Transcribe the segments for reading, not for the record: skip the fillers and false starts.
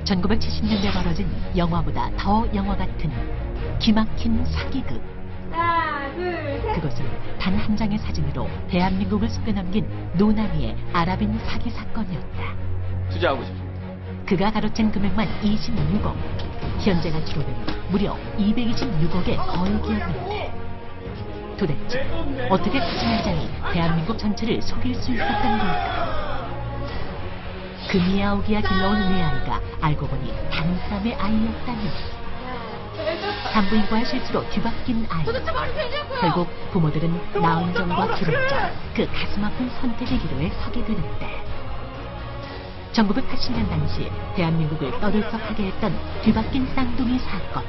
1970년대 벌어진 영화보다 더 영화 같은 기막힌 사기극. 하나, 둘, 셋. 그것은 단 한 장의 사진으로 대한민국을 속여넘긴 노나미의 아랍인 사기 사건이었다. 투자하고 싶습니다. 그가 가로챈 금액만 26억, 현재 가치로는 무려 226억의 거액이었는데 도대체 어떻게 사진 한 장이 대한민국 전체를 속일 수 있었던 걸까? 금이야오기야 길러온 외아이가 알고 보니 다른 사람의 아이였다니. 산부인과의 실수로 뒤바뀐 아이. 결국 부모들은 나은정과 기른정, 그 가슴 아픈 선택의 기로에 서게 되는데 1980년 당시 대한민국을 떠들썩하게 했던 뒤바뀐 쌍둥이 사건.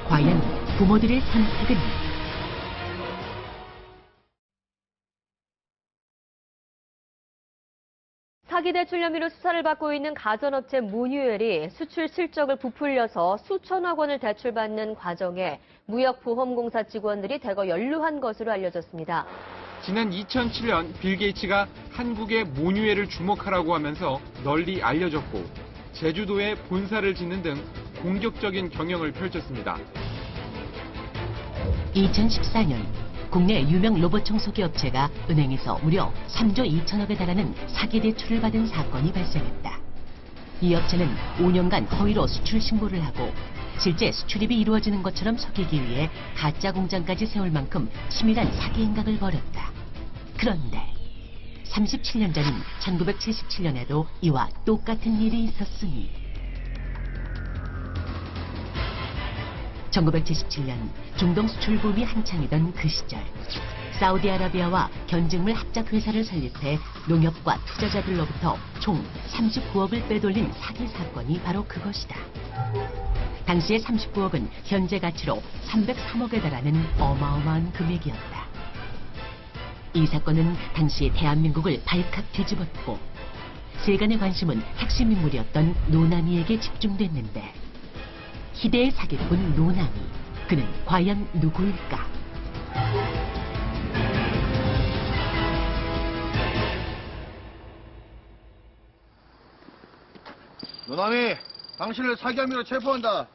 과연 부모들의 선택은? 사기 대출 혐의로 수사를 받고 있는 가전업체 문유엘이 수출 실적을 부풀려서 수천억 원을 대출받는 과정에 무역보험공사 직원들이 대거 연루한 것으로 알려졌습니다. 지난 2007년 빌 게이츠가 한국의 모뉴엘을 주목하라고 하면서 널리 알려졌고 제주도에 본사를 짓는 등 공격적인 경영을 펼쳤습니다. 2014년 국내 유명 로봇 청소기 업체가 은행에서 무려 3조 2천억에 달하는 사기 대출을 받은 사건이 발생했다. 이 업체는 5년간 허위로 수출 신고를 하고 실제 수출입이 이루어지는 것처럼 속이기 위해 가짜 공장까지 세울 만큼 치밀한 사기 행각을 벌였다. 그런데 37년 전인 1977년에도 이와 똑같은 일이 있었으니 1977년 중동 수출 붐이 한창이던 그 시절 사우디아라비아와 견직물 합작회사를 설립해 농협과 투자자들로부터 총 39억을 빼돌린 사기 사건이 바로 그것이다. 당시의 39억은 현재 가치로 303억에 달하는 어마어마한 금액이었다. 이 사건은 당시 대한민국을 발칵 뒤집었고 세간의 관심은 핵심 인물이었던 노나미에게 집중됐는데 희대의 사기꾼 노나미, 그는 과연 누구일까? 노나미, 당신을 사기 혐의로 체포한다.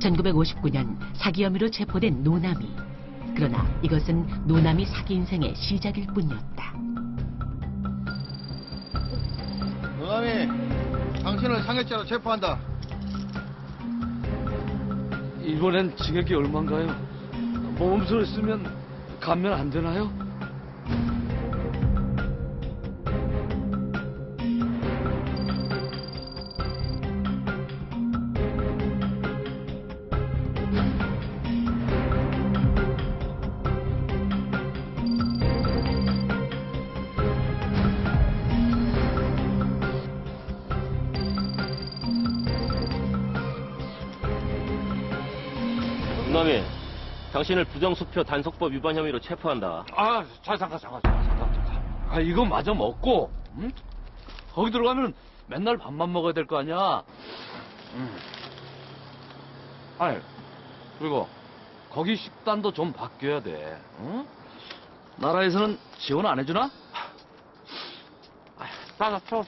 1959년 사기 혐의로 체포된 노나미. 그러나 이것은 노나미 사기 인생의 시작일 뿐이었다. 노나미, 당신을 상해죄로 체포한다. 이번엔 징역이 얼마인가요? 모험서를 쓰면 감면 안 되나요? 노나미, 당신을 부정수표 단속법 위반 혐의로 체포한다. 잠깐. 이거 마저 먹고, 응? 거기 들어가면 맨날 밥만 먹어야 될 거 아니야? 그리고 거기 식단도 좀 바뀌어야 돼, 응? 나라에서는 지원 안 해주나? 쳐.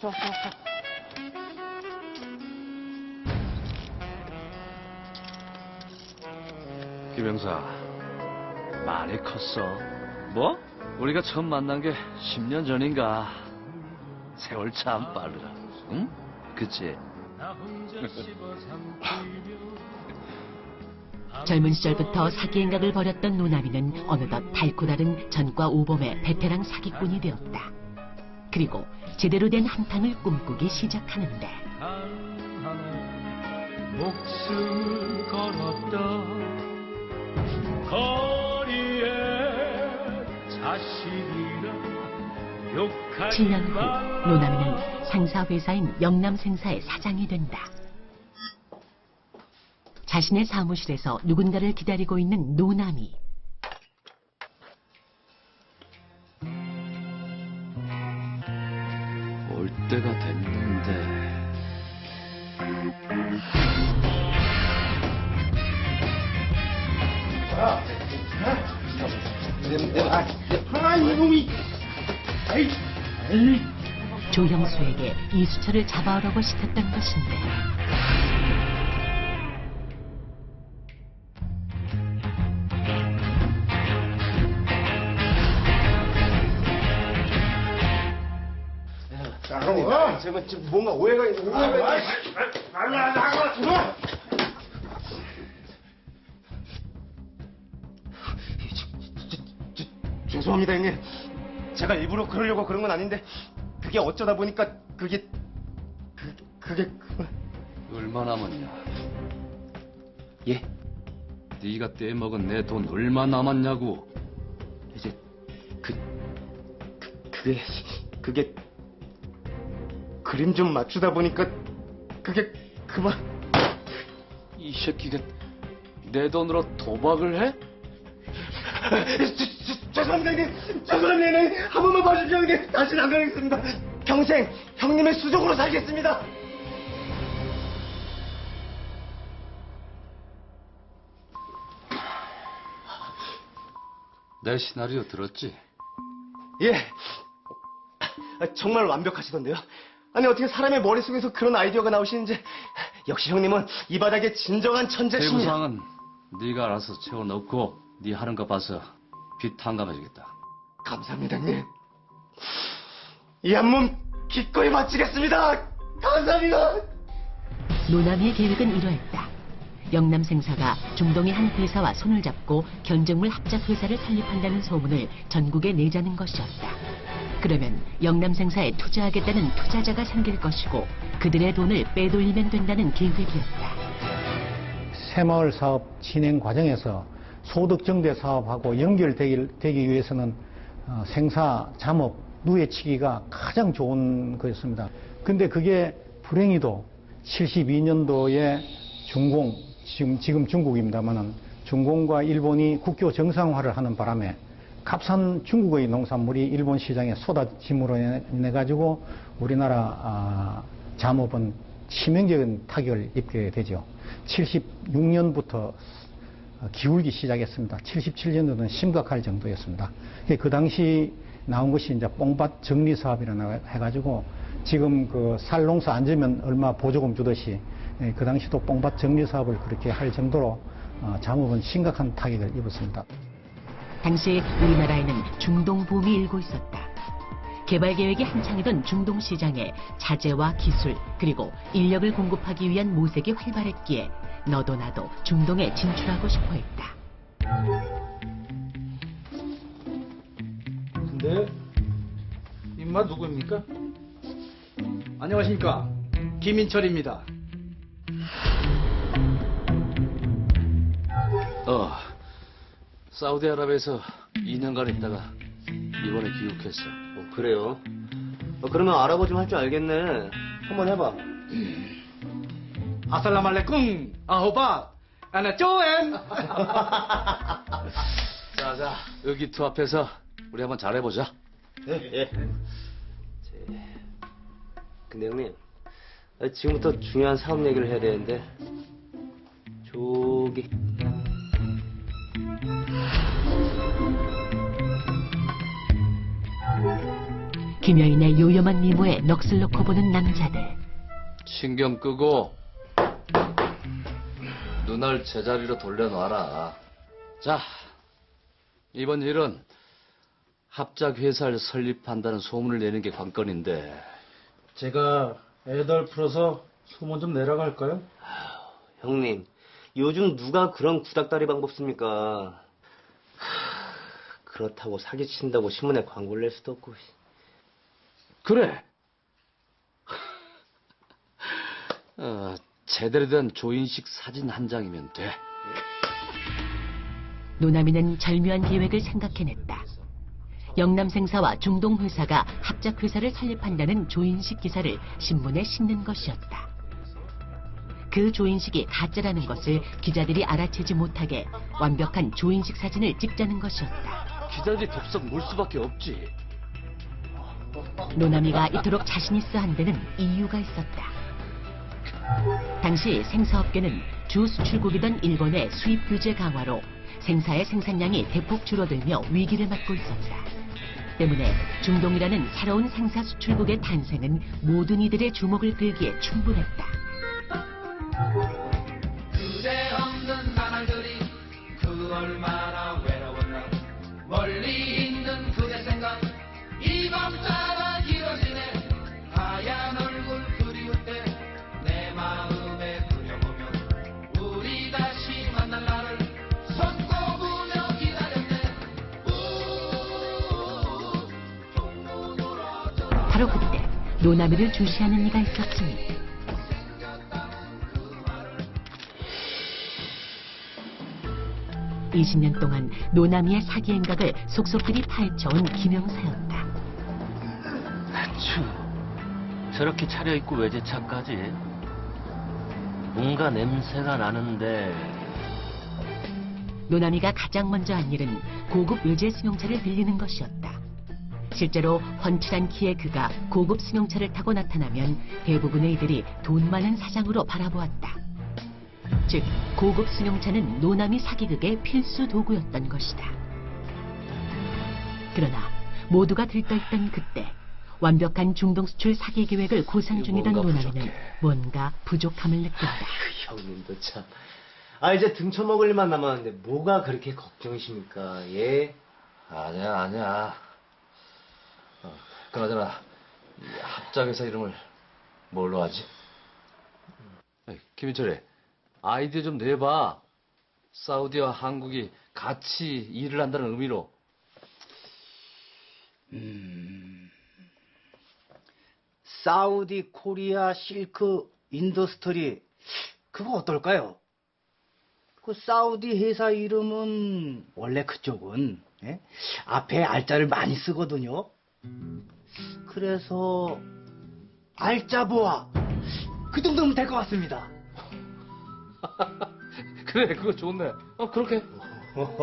김영사, 많이 컸어. 뭐? 우리가 처음 만난 게 10년 전인가. 세월 참 빠르다. 응? 그치? 젊은 시절부터 사기 행각을 벌였던 노나미는 어느덧 달고 다른 전과 오범의 베테랑 사기꾼이 되었다. 그리고 제대로 된 한탕을 꿈꾸기 시작하는데 목숨을 걸었던 거리에 자신이라 욕하지 7년 후 노나미는 상사회사인 영남생사의 사장이 된다. 자신의 사무실에서 누군가를 기다리고 있는 노나미. 올 때가 됐는데. 내 파란 이놈이. 가수에게 이수철을 잡아오라고 시켰던 것인데 지금 뭔가 오해가 있는 죄송합니다, 형님. 제가 일부러 그러려고 그런 건 아닌데 그게 어쩌다 보니까 그게 얼마 남았냐? 예? 네가 떼먹은 내 돈 얼마 남았냐고? 이제 그게 그림 좀 맞추다 보니까 그게 그만. 이 새끼가 내 돈으로 도박을 해? 죄송합니다, 형님. 죄송합니다, 형님. 한 번만 봐주십시오, 형님. 다시는 안 그러겠습니다. 평생 형님의 수족으로 살겠습니다. 내 시나리오 들었지? 예. 정말 완벽하시던데요. 아니 어떻게 사람의 머릿속에서 그런 아이디어가 나오시는지. 역시 형님은 이 바닥의 진정한 천재십니다. 세부상은 네가 알아서 채워넣고 네 하는 거 봐서 빚 탕감해주겠다. 감사합니다, 형님. 이 한 몸 기꺼이 바치겠습니다. 감사합니다. 노남이의 계획은 이러했다. 영남생사가 중동의 한 회사와 손을 잡고 견적물 합작회사를 설립한다는 소문을 전국에 내자는 것이었다. 그러면 영남생사에 투자하겠다는 투자자가 생길 것이고 그들의 돈을 빼돌리면 된다는 계획이었다. 새마을 사업 진행 과정에서 소득 증대 사업하고 연결되기 위해서는 생사, 잠업, 누에치기가 가장 좋은 거였습니다. 근데 그게 불행히도 72년도에 중공, 지금 중국입니다만은 중공과 일본이 국교 정상화를 하는 바람에 값싼 중국의 농산물이 일본 시장에 쏟아짐으로 인해 가지고 우리나라 잠업은 치명적인 타격을 입게 되죠. 76년부터 기울기 시작했습니다. 77년도는 심각할 정도였습니다. 그 당시 나온 것이 이제 뽕밭 정리 사업이라고 해가지고 지금 그 쌀농사 안 지면 얼마 보조금 주듯이 그 당시도 뽕밭 정리 사업을 그렇게 할 정도로 잠업은 심각한 타격을 입었습니다. 당시 우리나라에는 중동붐이 일고 있었다. 개발 계획이 한창이던 중동 시장에 자재와 기술 그리고 인력을 공급하기 위한 모색이 활발했기에 너도 나도 중동에 진출하고 싶어 했다. 근데 인마 누구입니까? 안녕하십니까, 김인철입니다. 사우디아라비아에서 2년간 있다가 이번에 귀국했어. 그래요? 그러면 아랍어 좀 할 줄 알겠네. 한번 해봐. 아살라말레쿰, 아호바, 아나 쪼엔. 자, 의기투 앞에서 우리 한번 잘해보자. 예. 근데 형님, 지금부터 중요한 사업 얘기를 해야 되는데, 저기. 김여인의 요염한 미모에 넋을 놓고 보는 남자들. 신경 끄고 눈을 제자리로 돌려놔라. 자, 이번 일은 합작회사를 설립한다는 소문을 내는 게 관건인데. 제가 애들 풀어서 소문 좀 내라고 할까요? 형님, 요즘 누가 그런 구닥다리 방법 씁니까? 그렇다고 사기친다고 신문에 광고를 낼 수도 없고. 그래. 제대로 된 조인식 사진 한 장이면 돼. 노남이는 절묘한 계획을 생각해냈다. 영남생사와 중동회사가 합작회사를 설립한다는 조인식 기사를 신문에 싣는 것이었다. 그 조인식이 가짜라는 것을 기자들이 알아채지 못하게 완벽한 조인식 사진을 찍자는 것이었다. 기자들이 덥석 몰 수밖에 없지. 노남이가 이토록 자신 있어 한 데는 이유가 있었다. 당시 생사업계는 주 수출국이던 일본의 수입 규제 강화로 생사의 생산량이 대폭 줄어들며 위기를 맞고 있었다. 때문에 중동이라는 새로운 생사 수출국의 탄생은 모든 이들의 주목을 끌기에 충분했다. 그대 없는 나날들이 그 얼마나 외로웠나. 멀리 있는 그대 생각 이밤따라 길어지네. 하얀 얼굴 그리울 때 내 마음에 그려보며 우리 다시 만날 날을 손꼽으며 기다렸네. 바로 그때 노나미를 주시하는 이가 있었으니 20년 동안 노나미의 사기 행각을 속속들이 파헤쳐온 김영사였다. 추, 저렇게 차려입고 외제차까지? 뭔가 냄새가 나는데... 노나미가 가장 먼저 한 일은 고급 외제 승용차를 빌리는 것이었다. 실제로 훤칠한 키의 그가 고급 승용차를 타고 나타나면 대부분의 이들이 돈 많은 사장으로 바라보았다. 즉, 고급 승용차는 노나미 사기극의 필수 도구였던 것이다. 그러나 모두가 들떠있던 그때 완벽한 중동 수출 사기 계획을 고상 중이던 노나미는 뭔가 부족함을 느낀다. 형님도 참. 이제 등쳐먹을 일만 남았는데 뭐가 그렇게 걱정이십니까? 예? 아니야. 그나저나 이 합작회사 이름을 뭘로 하지? 김인철이 아이디어 좀 내봐. 사우디와 한국이 같이 일을 한다는 의미로. 사우디 코리아 실크 인더스트리 그거 어떨까요? 그 사우디 회사 이름은 원래 그쪽은 앞에 알자를 많이 쓰거든요. 그래서 알자보아 그 정도면 될 것 같습니다. 그래, 그거 좋네. 그렇게. 오빠,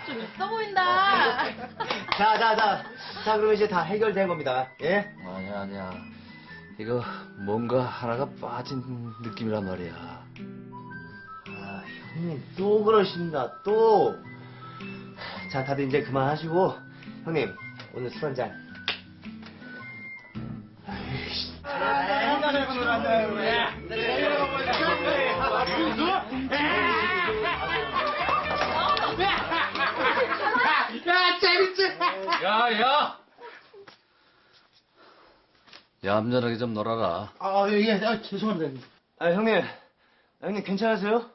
좀 있어 보인다. 자, 그러면 이제 다 해결된 겁니다. 예? 아니야. 이거 뭔가 하나가 빠진 느낌이란 말이야. 형님 또 그러신다 또. 자, 다들 이제 그만하시고 형님 오늘 술 한잔. 야, 재밌지? 야! 얌전하게 좀 놀아라. 예, 죄송합니다. 형님 괜찮으세요?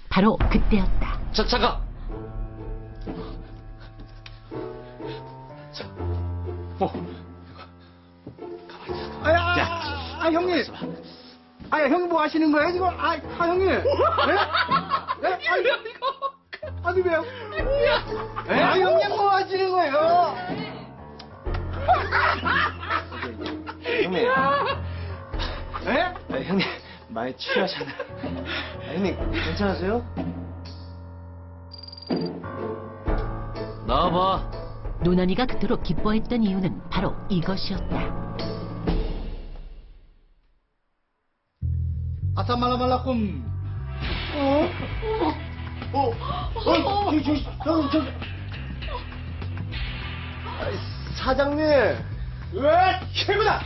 바로 그때였다. 잠깐! 형님. 형님 뭐 하시는 거예요, 지금? 형님. 아니, 왜요? 형님 뭐 하시는 거예요? 형님. 형님 많이 취하셨나? 형님 괜찮으세요? 나와봐. 노나미가 그토록 기뻐했던 이유는 바로 이것이었다. 아싸말라말라꿈. 사장님. 왜? 최고다.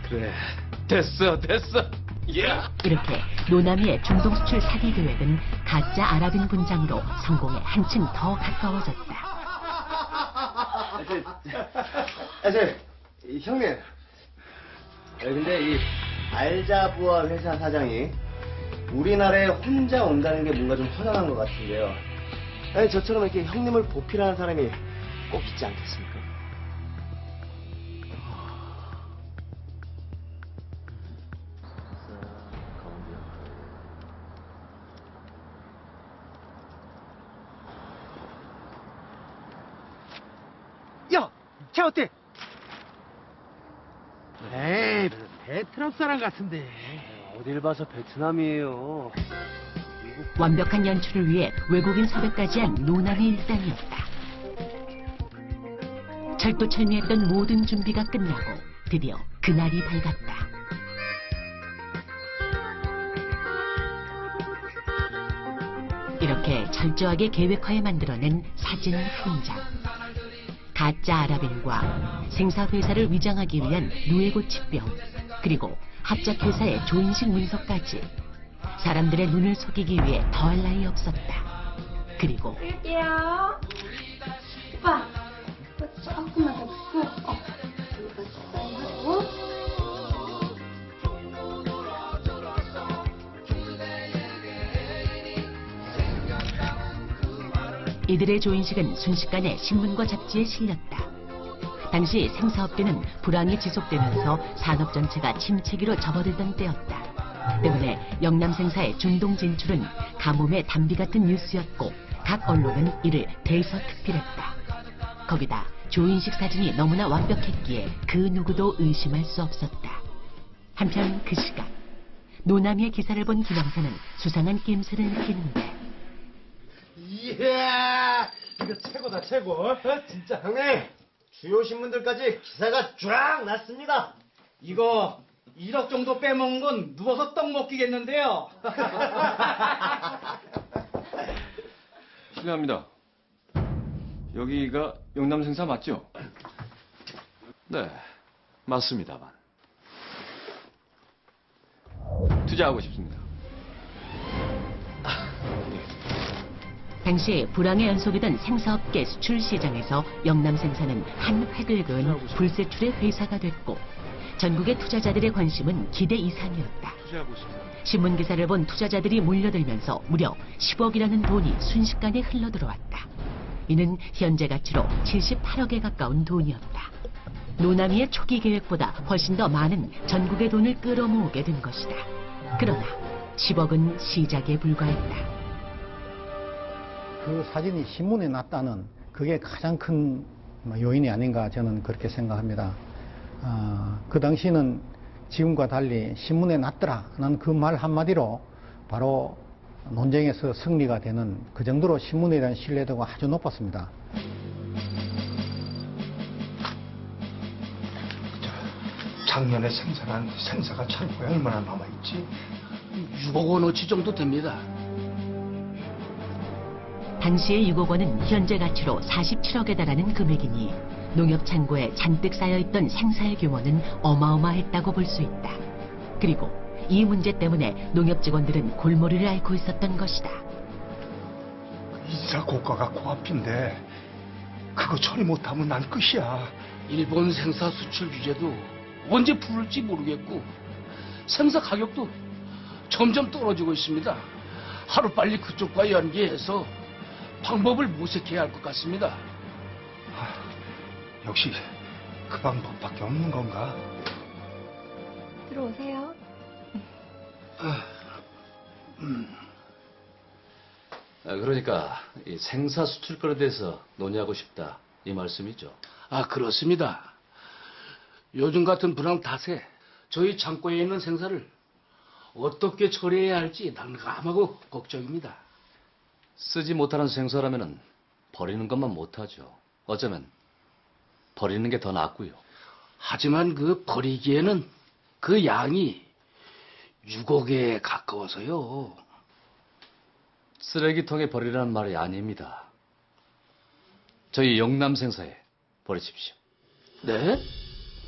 그래, 됐어. 이렇게 노나미의 중동 수출 사기 계획은 가짜 아랍인 군장으로 성공에 한층 더 가까워졌다. 형님. 근데 이 알자부아 회사 사장이 우리나라에 혼자 온다는 게 뭔가 좀 허전한 것 같은데요. 저처럼 이렇게 형님을 보필하는 사람이 꼭 있지 않겠습니까? 야, 쟤 어때? 에이, 베트남 사람 같은데. 어딜 봐서 베트남이에요. 완벽한 연출을 위해 외국인 섭외까지 한 노나미 일당이었다. 철두철미했던 모든 준비가 끝나고 드디어 그날이 밝았다. 그렇게 철저하게 계획하에 만들어낸 사진 한 장. 가짜 아랍인과 생사회사를 위장하기 위한 누에고치병, 그리고 합작회사의 조인식 문서까지 사람들의 눈을 속이기 위해 더할 나위 없었다. 그리고 할게요. 오빠, 조금만 더 푹. 이들의 조인식은 순식간에 신문과 잡지에 실렸다. 당시 생사업계는 불황이 지속되면서 산업 전체가 침체기로 접어들던 때였다. 때문에 영남생사의 중동 진출은 가뭄의 단비 같은 뉴스였고 각 언론은 이를 대서특필했다. 거기다 조인식 사진이 너무나 완벽했기에 그 누구도 의심할 수 없었다. 한편 그 시각 노남이의 기사를 본 김영사는 수상한 낌새를 느끼는데 이야, 이거 최고다, 최고. 진짜. 형님, 주요 신문들까지 기사가 쫙 났습니다. 이거 1억 정도 빼먹은 건 누워서 떡 먹기겠는데요. 실례합니다. 여기가 영남생사 맞죠? 네, 맞습니다만. 투자하고 싶습니다. 당시 불황의 연속이던 생사업계 수출 시장에서 영남생사는 한 획을 그은 불세출의 회사가 됐고 전국의 투자자들의 관심은 기대 이상이었다. 신문 기사를 본 투자자들이 몰려들면서 무려 10억이라는 돈이 순식간에 흘러들어왔다. 이는 현재 가치로 78억에 가까운 돈이었다. 노남이의 초기 계획보다 훨씬 더 많은 전국의 돈을 끌어모으게 된 것이다. 그러나 10억은 시작에 불과했다. 그 사진이 신문에 났다는 그게 가장 큰 요인이 아닌가 저는 그렇게 생각합니다. 그 당시는 지금과 달리 신문에 났더라는 그 말 한마디로 바로 논쟁에서 승리가 되는 그 정도로 신문에 대한 신뢰도가 아주 높았습니다. 작년에 생산한 생사가 창고에 얼마나 남아있지? 6억 원어치 정도 됩니다. 당시의 6억 원은 현재 가치로 47억에 달하는 금액이니 농협 창고에 잔뜩 쌓여있던 생사의 규모는 어마어마했다고 볼 수 있다. 그리고 이 문제 때문에 농협 직원들은 골머리를 앓고 있었던 것이다. 인사 고가가 코앞인데 그거 처리 못하면 난 끝이야. 일본 생사 수출 규제도 언제 풀을지 모르겠고 생사 가격도 점점 떨어지고 있습니다. 하루빨리 그쪽과 연계해서 방법을 모색해야 할 것 같습니다. 역시 그 방법밖에 없는 건가? 들어오세요. 그러니까 이 생사 수출권에 대해서 논의하고 싶다 이 말씀이죠? 그렇습니다. 요즘 같은 불황 탓에 저희 창고에 있는 생사를 어떻게 처리해야 할지 난감하고 걱정입니다. 쓰지 못하는 생사라면은 버리는 것만 못하죠. 어쩌면 버리는 게 더 낫고요. 하지만 그 버리기에는 그 양이 6억에 가까워서요. 쓰레기통에 버리라는 말이 아닙니다. 저희 영남생사에 버리십시오. 네?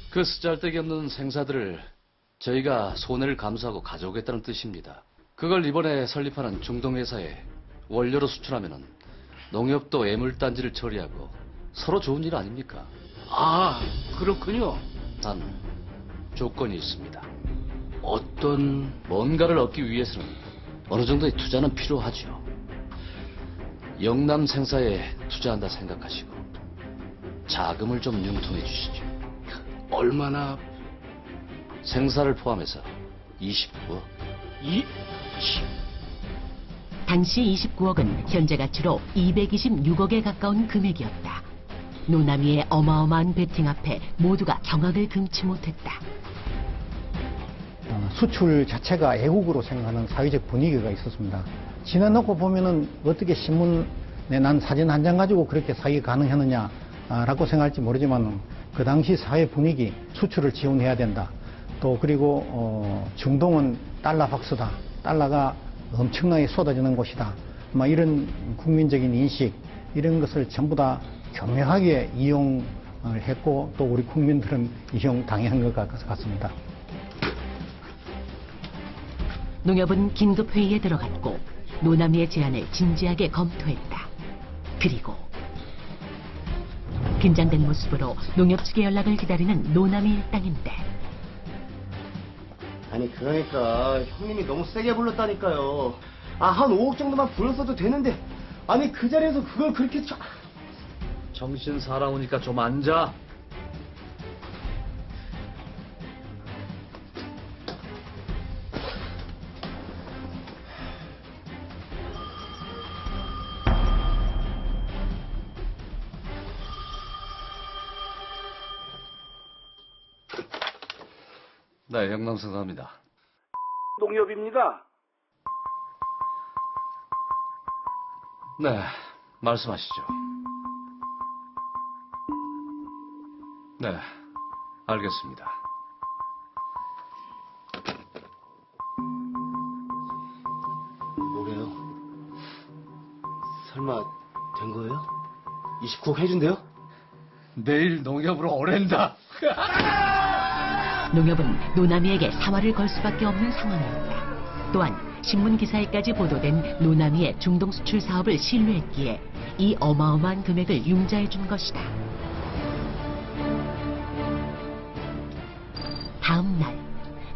그 쓰잘데기 없는 생사들을 저희가 손해를 감수하고 가져오겠다는 뜻입니다. 그걸 이번에 설립하는 중동회사에 원료로 수출하면은 농협도 애물단지를 처리하고 서로 좋은 일 아닙니까? 그렇군요. 단 조건이 있습니다. 어떤? 뭔가를 얻기 위해서는 어느 정도의 투자는 필요하죠. 영남생사에 투자한다 생각하시고 자금을 좀 융통해 주시죠. 얼마나? 생사를 포함해서 29억. 당시 29억은 현재 가치로 226억에 가까운 금액이었다. 노남이의 어마어마한 베팅 앞에 모두가 경악을 금치 못했다. 수출 자체가 애국으로 생각하는 사회적 분위기가 있었습니다. 지나놓고 보면은 어떻게 신문에 난 사진 한 장 가지고 그렇게 사기가 가능하느냐라고 생각할지 모르지만 그 당시 사회 분위기, 수출을 지원해야 된다. 또 그리고 중동은 달러 박스다. 달러가 엄청나게 쏟아지는 곳이다. 아마 이런 국민적인 인식, 이런 것을 전부 다 교묘하게 이용을 했고 또 우리 국민들은 이용당한 것 같습니다. 농협은 긴급회의에 들어갔고 노남이의 제안을 진지하게 검토했다. 그리고 긴장된 모습으로 농협 측의 연락을 기다리는 노남이 일당인데 아니 그러니까 형님이 너무 세게 불렀다니까요. 한 5억 정도만 불렀어도 되는데 아니 그 자리에서 그걸 그렇게 정신 사나우니까 좀 앉아. 네, 영남생사입니다. 농협입니다. 네, 말씀하시죠. 네, 알겠습니다. 뭐래요? 설마 된 거예요? 29억 해준대요? 내일 농협으로 오랜다. 농협은 노남이에게 사활을 걸 수밖에 없는 상황이었다. 또한 신문 기사에까지 보도된 노남이의 중동 수출 사업을 신뢰했기에 이 어마어마한 금액을 융자해 준 것이다. 다음 날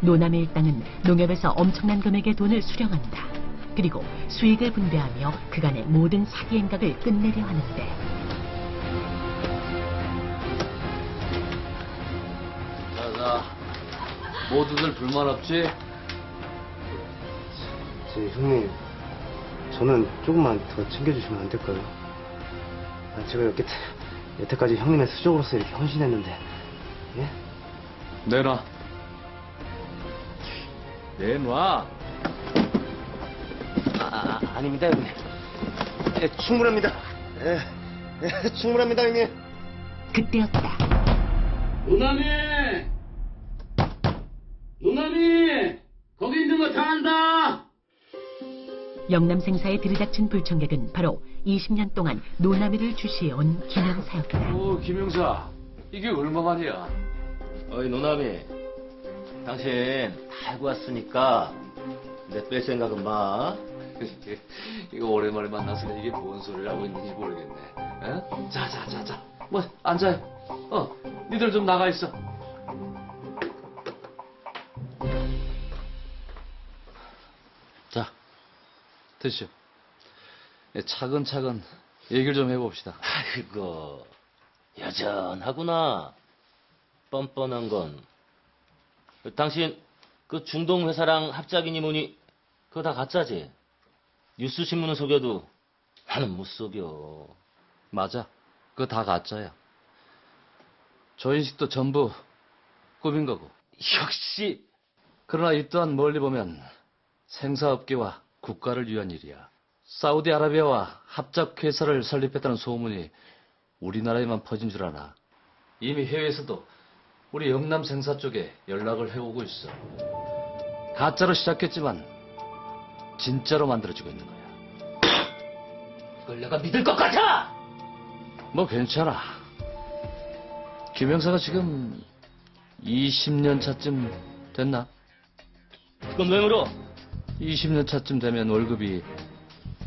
노남의 일당은 농협에서 엄청난 금액의 돈을 수령한다. 그리고 수익을 분배하며 그간의 모든 사기 행각을 끝내려 하는데 자, 모두들 불만 없지? 형님, 저는 조금만 더 챙겨주시면 안 될까요? 제가 여태까지 형님의 수족으로서 이렇게 헌신했는데, 예? 내놔. 내놔. 아닙니다, 형님. 예, 충분합니다. 예, 충분합니다, 형님. 그때였다. 노남이! 노남이! 거기 있는 거 다 안다! 영남생사에 들이닥친 불청객은 바로 20년 동안 노남이를 주시해온 김영사였다. 오, 김영사. 이게 얼마만이야? 어이, 노남이. 당신 다 알고 왔으니까 내 뺄 생각은 마. 이거 오랜만에 만나서 이게 뭔 소리를 하고 있는지 모르겠네. 에? 자. 뭐, 앉아. 니들 좀 나가 있어. 자, 드시오. 차근차근 얘기를 좀 해봅시다. 아이고, 여전하구나. 뻔뻔한 건. 당신 그 중동 회사랑 합작이니 뭐니 그거 다 가짜지? 뉴스 신문은 속여도 나는 못 속여. 맞아. 그거 다 가짜야. 저 인식도 전부 꾸민 거고. 역시. 그러나 이 또한 멀리 보면 생사업계와 국가를 위한 일이야. 사우디아라비아와 합작회사를 설립했다는 소문이 우리나라에만 퍼진 줄 아나. 이미 해외에서도 우리 영남 생사 쪽에 연락을 해오고 있어. 가짜로 시작했지만 진짜로 만들어지고 있는 거야. 그걸 내가 믿을 것 같아! 뭐 괜찮아. 김영사가 지금 20년 차쯤 됐나? 그건 왜 물어? 20년 차쯤 되면 월급이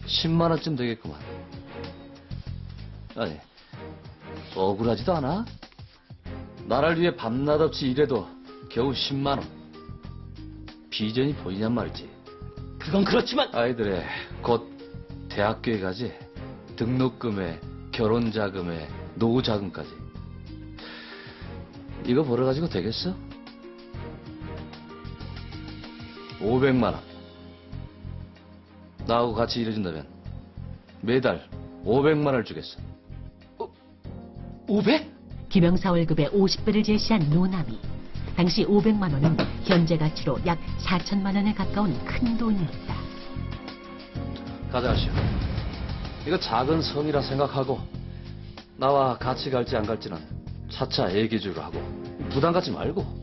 10만 원쯤 되겠구만. 아니, 억울하지도 않아? 나를 위해 밤낮 없이 일해도 겨우 10만 원. 비전이 보이냔 말이지. 그건 그렇지만 아이들의 곧 대학교에 가지. 등록금에 결혼자금에 노후자금까지. 이거 벌어가지고 되겠어? 500만 원. 나하고 같이 일해준다면 매달 500만 원을 주겠어. 500? 김영사 월급의 50배를 제시한 노남이. 당시 500만 원은 현재 가치로 약 4천만 원에 가까운 큰 돈이었다. 가져가시오. 이거 작은 성이라 생각하고 나와 같이 갈지 안 갈지는 차차 얘기해주기로 하고 부담 갖지 말고.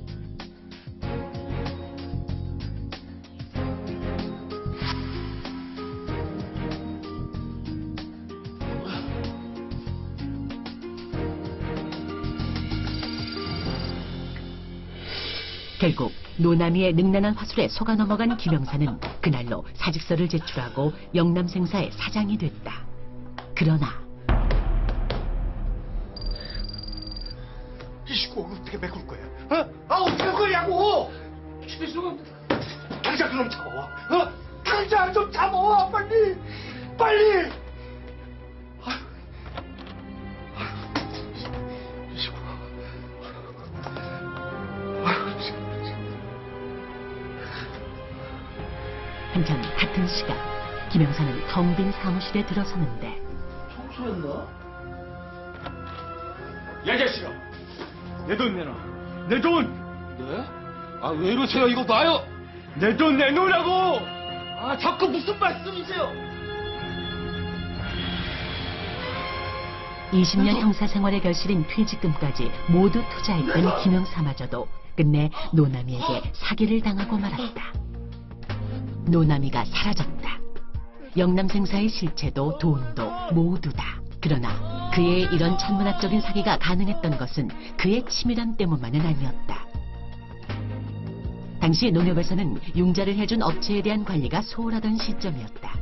결국 노남이의 능란한 화술에 속아 넘어간 김영사는 그날로 사직서를 제출하고 영남생사의 사장이 됐다. 그러나 이 식구 어떻게 메꿀 거야? 어떻게 할 거냐고! 죄송합니다. 당장 그놈 잡아와. 당장 좀 잡아와, 빨리! 빨리! 이 식구. 한편 같은 시간 김영사는 텅 빈 사무실에 들어서는데 청소했나? 야, 이 자식아! 내 돈 내놔. 내 돈! 네? 아, 왜 이러세요? 이거 놔요! 내 돈 내놓으라고! 아, 자꾸 무슨 말씀이세요? 20년 형사 생활의 결실인 퇴직금까지 모두 투자했던 김영사마저도 끝내 노남이에게 사기를 당하고 말았다. 노남이가 사라졌다. 영남생사의 실체도 돈도 모두 다. 그러나 그의 이런 천문학적인 사기가 가능했던 것은 그의 치밀함 때문만은 아니었다. 당시 농협에서는 융자를 해준 업체에 대한 관리가 소홀하던 시점이었다.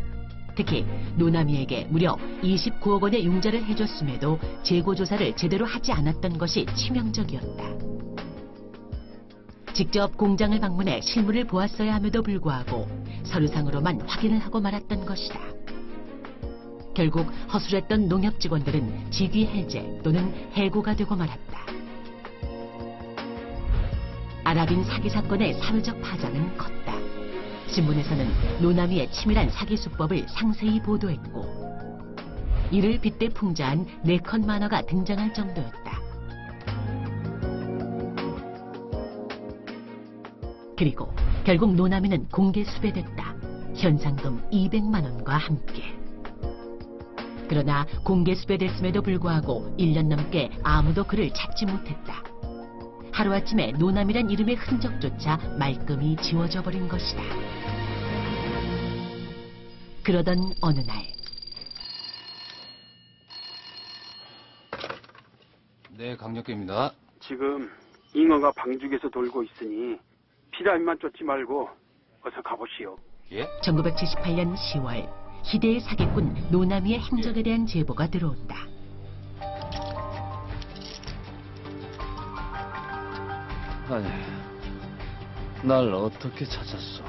특히 노남이에게 무려 29억 원의 융자를 해줬음에도 재고조사를 제대로 하지 않았던 것이 치명적이었다. 직접 공장을 방문해 실물을 보았어야 함에도 불구하고 서류상으로만 확인을 하고 말았던 것이다. 결국 허술했던 농협 직원들은 직위 해제 또는 해고가 되고 말았다. 아랍인 사기 사건의 사회적 파장은 컸다. 신문에서는 노남이의 치밀한 사기 수법을 상세히 보도했고 이를 빗대 풍자한 4컷 만화가 등장할 정도였다. 그리고 결국 노남이는 공개 수배됐다. 현상금 200만 원과 함께. 그러나 공개 수배됐음에도 불구하고 1년 넘게 아무도 그를 찾지 못했다. 하루아침에 노남이란 이름의 흔적조차 말끔히 지워져 버린 것이다. 그러던 어느 날 네, 강력계입니다. 지금 잉어가 방죽에서 돌고 있으니 피라미만 쫓지 말고 어서 가보시오. 예? 1978년 10월 희대의 사기꾼 노남이의 행적에 대한 제보가 들어온다. 아니, 날 어떻게 찾았어?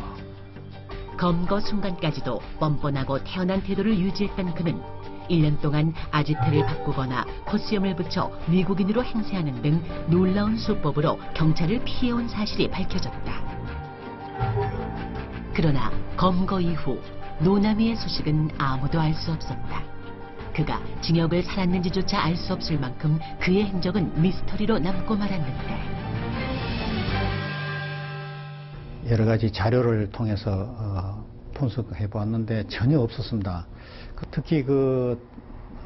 검거 순간까지도 뻔뻔하고 태연한 태도를 유지했던 그는 1년 동안 아지트를 바꾸거나 코스염을 붙여 미국인으로 행세하는 등 놀라운 수법으로 경찰을 피해온 사실이 밝혀졌다. 그러나 검거 이후 노남이의 소식은 아무도 알 수 없었다. 그가 징역을 살았는지조차 알 수 없을 만큼 그의 행적은 미스터리로 남고 말았는데 여러 가지 자료를 통해서 분석해 보았는데 전혀 없었습니다. 특히 그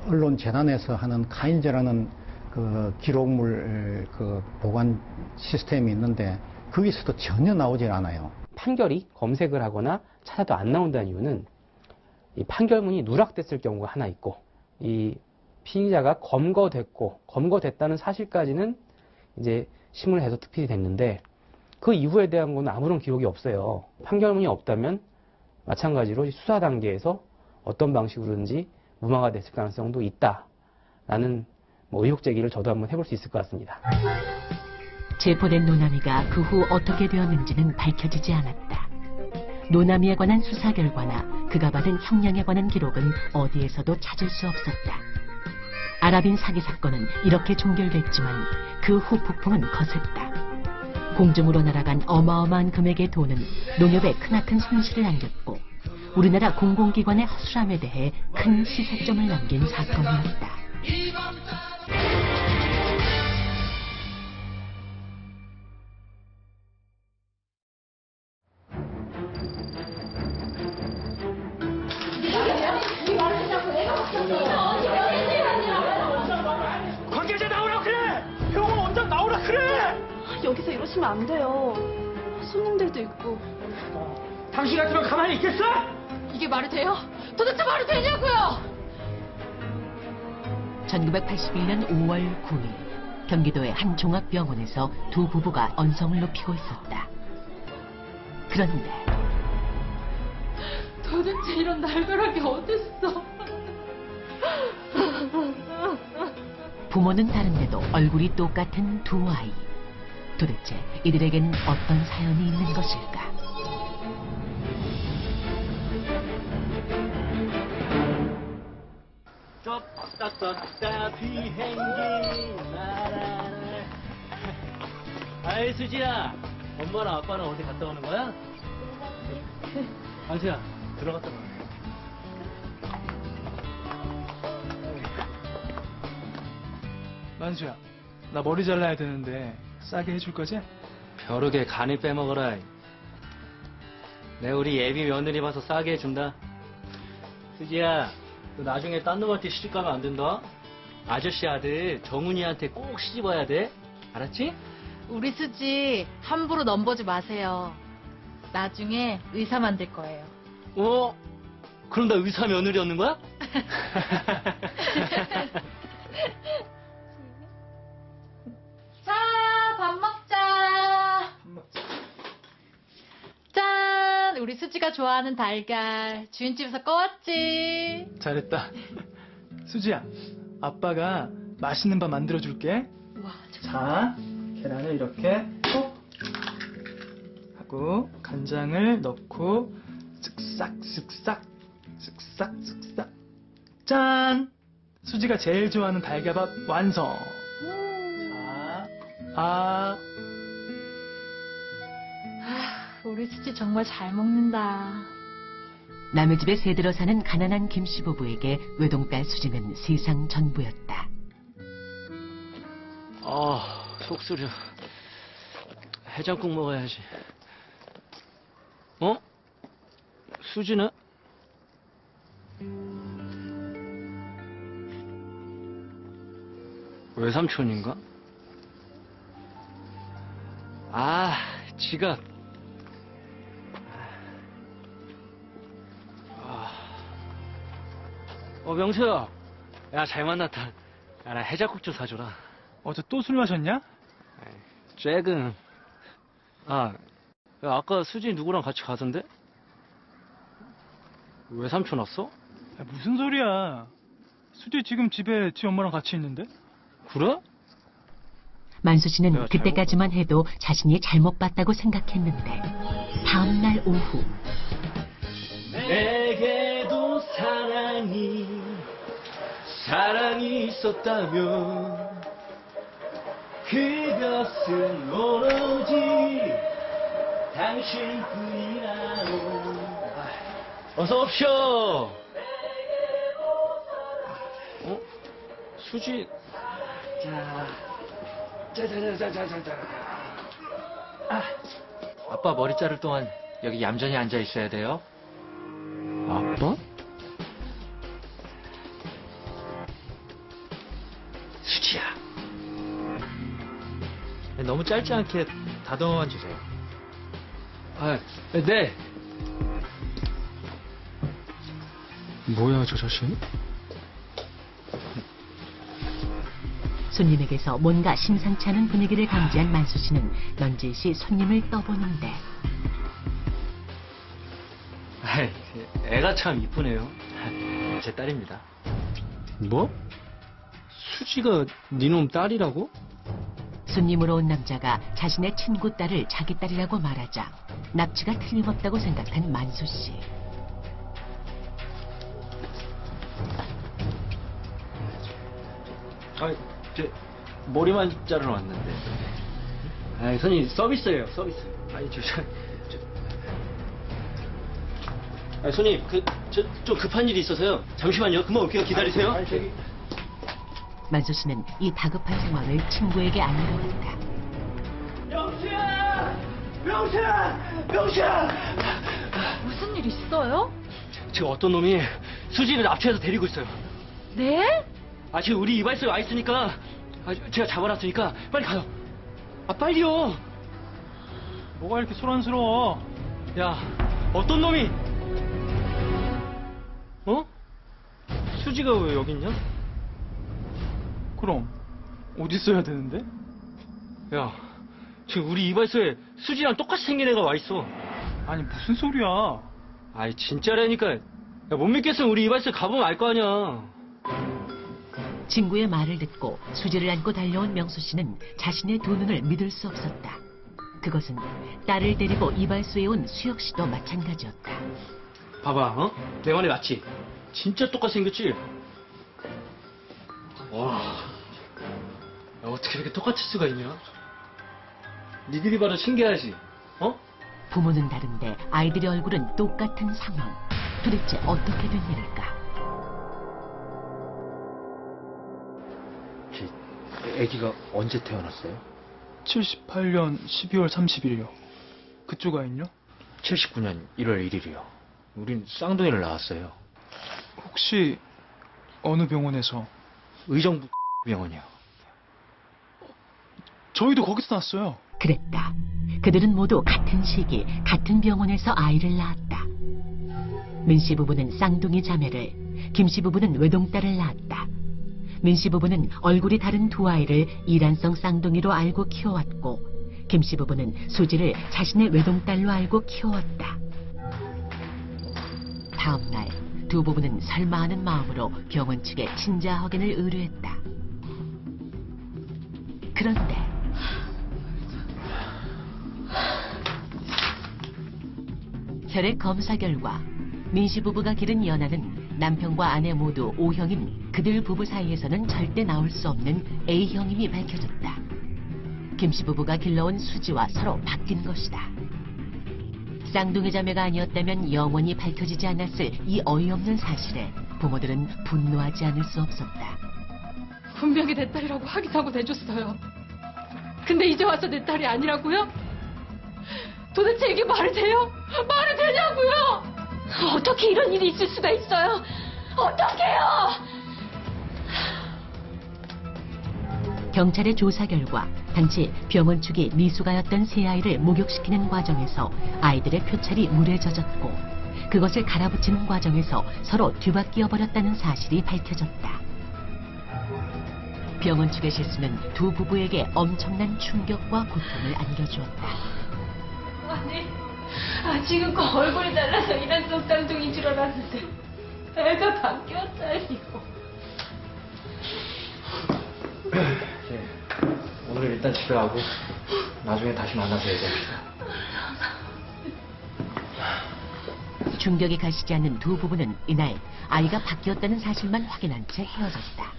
언론 재단에서 하는 카인즈라는 그 기록물 그 보관 시스템이 있는데 거기서도 전혀 나오질 않아요. 판결이 검색을 하거나 찾아도 안 나온다는 이유는 이 판결문이 누락됐을 경우가 하나 있고 이 피의자가 검거됐다는 사실까지는 이제 신문에서 특필이 됐는데 그 이후에 대한 건 아무런 기록이 없어요. 판결문이 없다면 마찬가지로 수사 단계에서 어떤 방식으로든지 무마가 됐을 가능성도 있다라는 의혹 제기를 저도 한번 해볼 수 있을 것 같습니다. 체포된 노남이가 그 후 어떻게 되었는지는 밝혀지지 않았다. 노남이에 관한 수사 결과나 그가 받은 형량에 관한 기록은 어디에서도 찾을 수 없었다. 아랍인 사기 사건은 이렇게 종결됐지만 그 후 폭풍은 거셌다. 공중으로 날아간 어마어마한 금액의 돈은 농협에 크나큰 손실을 안겼고 우리나라 공공기관의 허술함에 대해 큰 시사점을 남긴 사건이었다. 관계자 나오라 그래! 병원 원장 나오라 그래! 여기서 이러시면 안 돼요. 손님들도 있고. 당신 같으면 가만히 있겠어? 이게 말이 돼요? 도대체 말이 되냐고요? 1981년 5월 9일 경기도의 한 종합병원에서 두 부부가 언성을 높이고 있었다. 그런데 도대체 이런 날벼락이 어딨어? 부모는 다른데도 얼굴이 똑같은 두 아이. 도대체 이들에겐 어떤 사연이 있는 것일까? 떴다 비행기 나라. 아이 수지야, 엄마랑 아빠랑 어디 갔다 오는 거야? 안수야, 들어갔다 와. 만수야, 나 머리 잘라야 되는데 싸게 해줄 거지? 벼룩에 간을 빼먹어라. 내 우리 예비 며느리 봐서 싸게 해준다. 수지야, 너 나중에 딴 놈한테 시집 가면 안 된다. 아저씨 아들 정훈이한테 꼭 시집 와야 돼. 알았지? 우리 수지 함부로 넘보지 마세요. 나중에 의사 만들 거예요. 어? 그럼 나 의사 며느리 얻는 거야? 자, 밥 먹자. 짠! 우리 수지가 좋아하는 달걀. 주인집에서 꺼왔지. 잘했다. 수지야, 아빠가 맛있는 밥 만들어줄게. 와, 자, 계란을 이렇게 톡 하고 간장을 넣고 쓱싹 쓱싹 짠! 수지가 제일 좋아하는 달걀밥 완성. 자, 우리 수지 정말 잘 먹는다. 남의 집에 새들어 사는 가난한 김씨 부부에게 외동딸 수지는 세상 전부였다. 속 쓰려. 해장국 먹어야지. 어? 수지는? 외삼촌인가? 지갑. 명수야. 야, 잘 만났다. 야, 나 해장국 좀 사줘라. 어제 또 술 마셨냐? 쬐금. 야, 아까 수지 누구랑 같이 가던데? 외삼촌 왔어? 야, 무슨 소리야. 수지 지금 집에 지 엄마랑 같이 있는데? 그래? 만수 씨는 그때까지만 해도 자신이 잘못 봤다고 생각했는데 다음 날 오후 내게도 사랑이 있었다면 그것은 오로지 당신뿐이라고. 어서 옵쇼. 수지. 자자자자자자. 아빠 머리 자를 동안 여기 얌전히 앉아 있어야 돼요. 아빠? 수지야. 너무 짧지 않게 다듬어만 주세요. 네. 뭐야, 저 자식? 손님에게서 뭔가 심상치 않은 분위기를 감지한 만수 씨는 넌지시 손님을 떠보는데 애가 참 이쁘네요. 제 딸입니다. 뭐? 수지가 니놈 딸이라고? 손님으로 온 남자가 자신의 친구 딸을 자기 딸이라고 말하자 납치가 틀림없다고 생각한 만수 씨. 제 머리만 자르러 왔는데. 손님 서비스예요, 서비스. 손님, 좀 급한 일이 있어서요. 잠시만요. 금방 올게요. 기다리세요. 만수 씨는 이 다급한 상황을 친구에게 알리러 왔다. 명수야! 무슨 일 있어요? 지금 어떤 놈이 수지를 납치해서 데리고 있어요. 네? 지금 우리 이발소에 와 있으니까 제가 잡아놨으니까 빨리 가요. 빨리요. 뭐가 이렇게 소란스러워? 야, 어떤 놈이? 수지가 왜 여기 있냐? 그럼 어디 써야 되는데? 야, 지금 우리 이발소에 수지랑 똑같이 생긴 애가 와 있어. 아니 무슨 소리야? 아이 진짜라니까. 야, 못 믿겠으면 우리 이발소에 가보면 알 거 아니야. 친구의 말을 듣고 수지를 안고 달려온 명수 씨는 자신의 두 눈을 믿을 수 없었다. 그것은 딸을 데리고 이발소에 온 수혁 씨도 마찬가지였다. 봐봐, 어? 내 말이 맞지? 진짜 똑같이 생겼지? 와, 야, 어떻게 이렇게 똑같을 수가 있냐? 니들이 봐도 신기하지, 어? 부모는 다른데 아이들의 얼굴은 똑같은 상황. 도대체 어떻게 된 일일까? 아기가 언제 태어났어요? 78년 12월 30일이요. 그쪽 아인요? 79년 1월 1일이요. 우린 쌍둥이를 낳았어요. 혹시 어느 병원에서? 의정부 병원이요. 저희도 거기서 났어요. 그랬다. 그들은 모두 같은 시기 같은 병원에서 아이를 낳았다. 민 씨 부부는 쌍둥이 자매를, 김 씨 부부는 외동딸을 낳았다. 민 씨 부부는 얼굴이 다른 두 아이를 이란성 쌍둥이로 알고 키워왔고, 김 씨 부부는 수지를 자신의 외동딸로 알고 키워왔다. 다음 날 두 부부는 설마 하는 마음으로 병원 측에 친자 확인을 의뢰했다. 그런데 혈액 검사 결과 민 씨 부부가 기른 연하는 남편과 아내 모두 O형인 그들 부부 사이에서는 절대 나올 수 없는 A형임이 밝혀졌다. 김 씨 부부가 길러온 수지와 서로 바뀐 것이다. 쌍둥이 자매가 아니었다면 영원히 밝혀지지 않았을 이 어이없는 사실에 부모들은 분노하지 않을 수 없었다. 분명히 내 딸이라고 확인하고 내줬어요. 근데 이제 와서 내 딸이 아니라고요? 도대체 이게 말이 돼요? 말이 되냐고요? 어떻게 이런 일이 있을 수가 있어요? 어떡해요? 경찰의 조사 결과 당시 병원 측이 미숙아였던 세 아이를 목욕시키는 과정에서 아이들의 표찰이 물에 젖었고, 그것을 갈아붙이는 과정에서 서로 뒤바뀌어 버렸다는 사실이 밝혀졌다. 병원 측의 실수는 두 부부에게 엄청난 충격과 고통을 안겨주었다. 아니, 지금껏 얼굴이 달라서 이란성 쌍둥이인 줄 알았는데 애가 바뀌었다니요. 오늘 일단 집에 가고 나중에 다시 만나서 얘기합시다. 충격이 가시지 않는 두 부부는 이날 아이가 바뀌었다는 사실만 확인한 채 헤어졌다.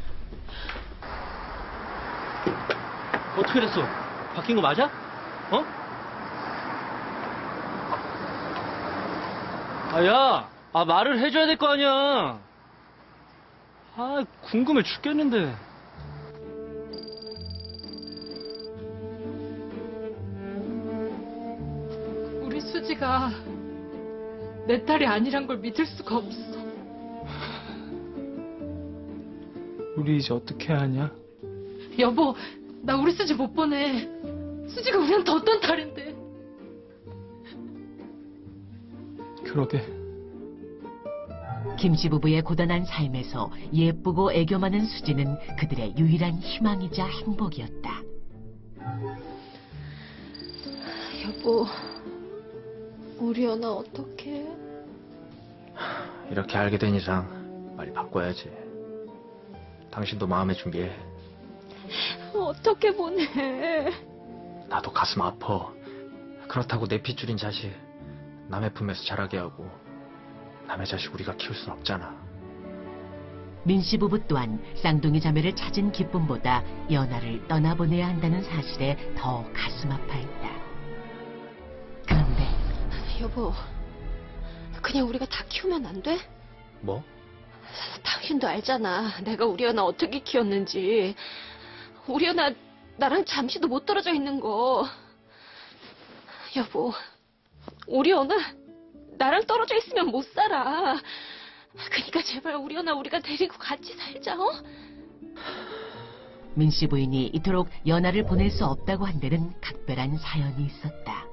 어떻게 됐어? 바뀐 거 맞아? 어? 야, 말을 해줘야 될 거 아니야. 궁금해 죽겠는데. 우리 수지가 내 딸이 아니란 걸 믿을 수가 없어. 우리 이제 어떻게 하냐? 여보, 나 우리 수지 못 보내. 수지가 우리한테 어떤 딸인데. 그러게. 김씨 부부의 고단한 삶에서 예쁘고 애교 많은 수지는 그들의 유일한 희망이자 행복이었다. 여보, 우리 연아 어떡해? 이렇게 알게 된 이상 빨리 바꿔야지. 당신도 마음의 준비해. 어떻게 보내? 나도 가슴 아파. 그렇다고 내 핏줄인 자식 남의 품에서 자라게 하고 남의 자식 우리가 키울 순 없잖아. 민씨 부부 또한 쌍둥이 자매를 찾은 기쁨보다 연하를 떠나보내야 한다는 사실에 더 가슴 아파했다. 그런데 여보, 그냥 우리가 다 키우면 안 돼? 뭐? 당신도 알잖아. 내가 우리 연아 어떻게 키웠는지. 우리 연아 나랑 잠시도 못 떨어져 있는 거. 여보, 우리 연아 나랑 떨어져 있으면 못 살아. 그러니까 제발 우리 연아 우리가 데리고 같이 살자, 어? 민씨 부인이 이토록 연하를 보낼 수 없다고 한 데는 각별한 사연이 있었다.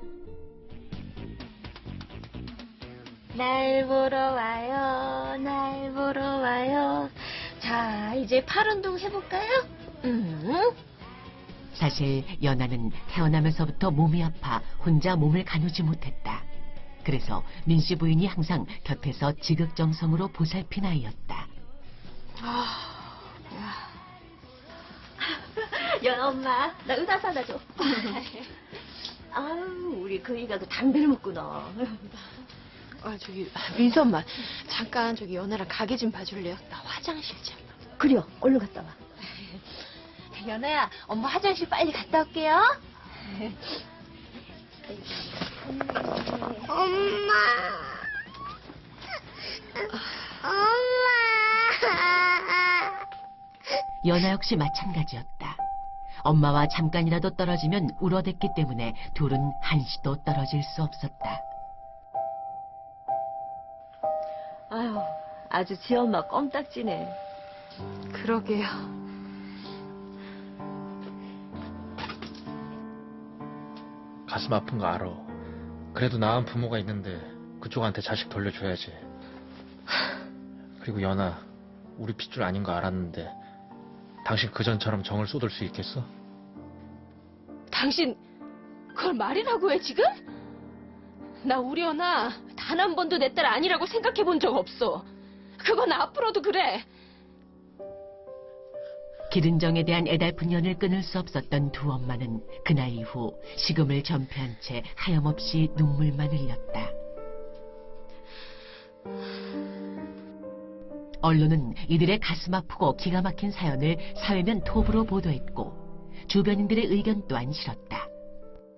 날 보러 와요, 날 보러 와요. 자, 이제 팔 운동 해볼까요? 사실 연아는 태어나면서부터 몸이 아파 혼자 몸을 가누지 못했다. 그래서 민씨 부인이 항상 곁에서 지극정성으로 보살핀 아이였다. 연아 엄마, 나 의사 사다 줘. 아우, 우리 그이가도 담배를 먹구나. 민수 엄마, 잠깐 연아랑 가게 좀 봐줄래요? 나 화장실 좀. 그래요, 얼른 갔다 와. 연아야, 엄마 화장실 빨리 갔다 올게요. 엄마. 연아 역시 마찬가지였다. 엄마와 잠깐이라도 떨어지면 울어댔기 때문에 둘은 한시도 떨어질 수 없었다. 아유, 아주 지엄마 껌딱지네. 그러게요. 가슴 아픈 거 알아. 그래도 낳은 부모가 있는데 그쪽한테 자식 돌려줘야지. 그리고 연아, 우리 핏줄 아닌 거 알았는데 당신 그전처럼 정을 쏟을 수 있겠어? 당신 그걸 말이라고 해 지금? 나 우리 연아 단 한 번도 내 딸 아니라고 생각해 본 적 없어. 그건 앞으로도 그래. 기른정에 대한 애달픈 연을 끊을 수 없었던 두 엄마는 그날 이후 식음을 전폐한 채 하염없이 눈물만 흘렸다. 언론은 이들의 가슴 아프고 기가 막힌 사연을 사회면 톱으로 보도했고 주변인들의 의견 또한 실었다.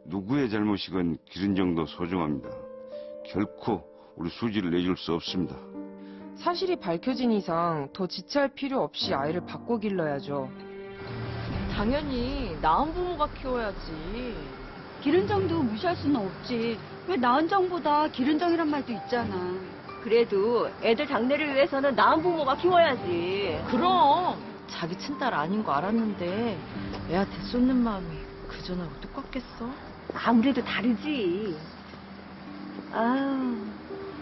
누구의 잘못이건 기른정도 소중합니다. 결코 우리 수지를 내줄 수 없습니다. 사실이 밝혀진 이상 더 지체할 필요 없이 아이를 바꿔 길러야죠. 당연히 낳은 부모가 키워야지. 기른정도 무시할 수는 없지. 왜 낳은 정보다 기른정이란 말도 있잖아. 그래도 애들 장래를 위해서는 낳은 부모가 키워야지. 그럼 자기 친딸 아닌 거 알았는데 애한테 쏟는 마음이 그전하고 똑같겠어? 아무래도 다르지. 아유,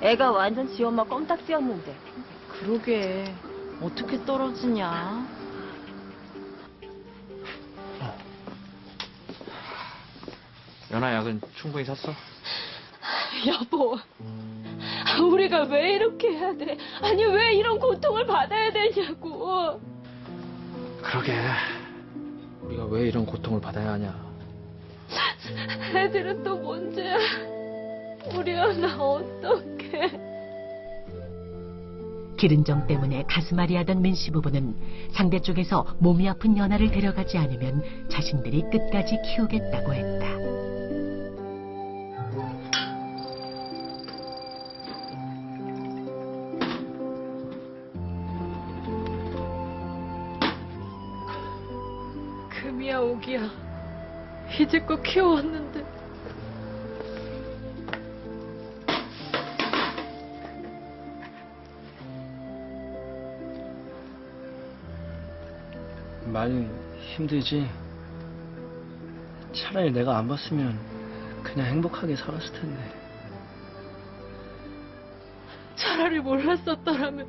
애가 완전 지 엄마 껌딱지였는데. 그러게 어떻게 떨어지냐. 연아, 약은 충분히 샀어? 여보, 우리가 왜 이렇게 해야 돼? 아니 왜 이런 고통을 받아야 되냐고. 그러게, 우리가 왜 이런 고통을 받아야 하냐. 애들은 또 문제야. 우리 연아 어떡해. 기른정 때문에 가슴앓이 하던 민씨 부부는 상대 쪽에서 몸이 아픈 연아를 데려가지 않으면 자신들이 끝까지 키우겠다고 했다. 금이야 오기야, 이제껏 키워왔는데. 많이 힘들지? 차라리 내가 안 봤으면 그냥 행복하게 살았을 텐데. 차라리 몰랐었더라면.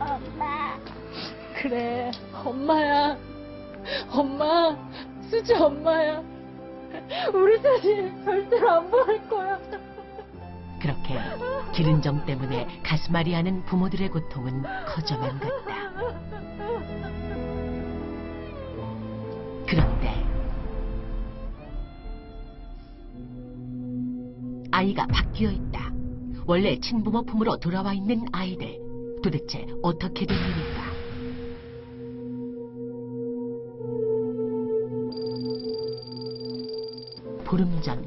엄마. 그래, 엄마야. 엄마, 수지 엄마야. 우리 자신 절대로 안 버릴 거야. 그렇게 기른정 때문에 가슴앓이 하는 부모들의 고통은 커져만 갔다. 그런데 아이가 바뀌어 있다. 원래 친부모 품으로 돌아와 있는 아이들. 도대체 어떻게 된 일일까? 보름 전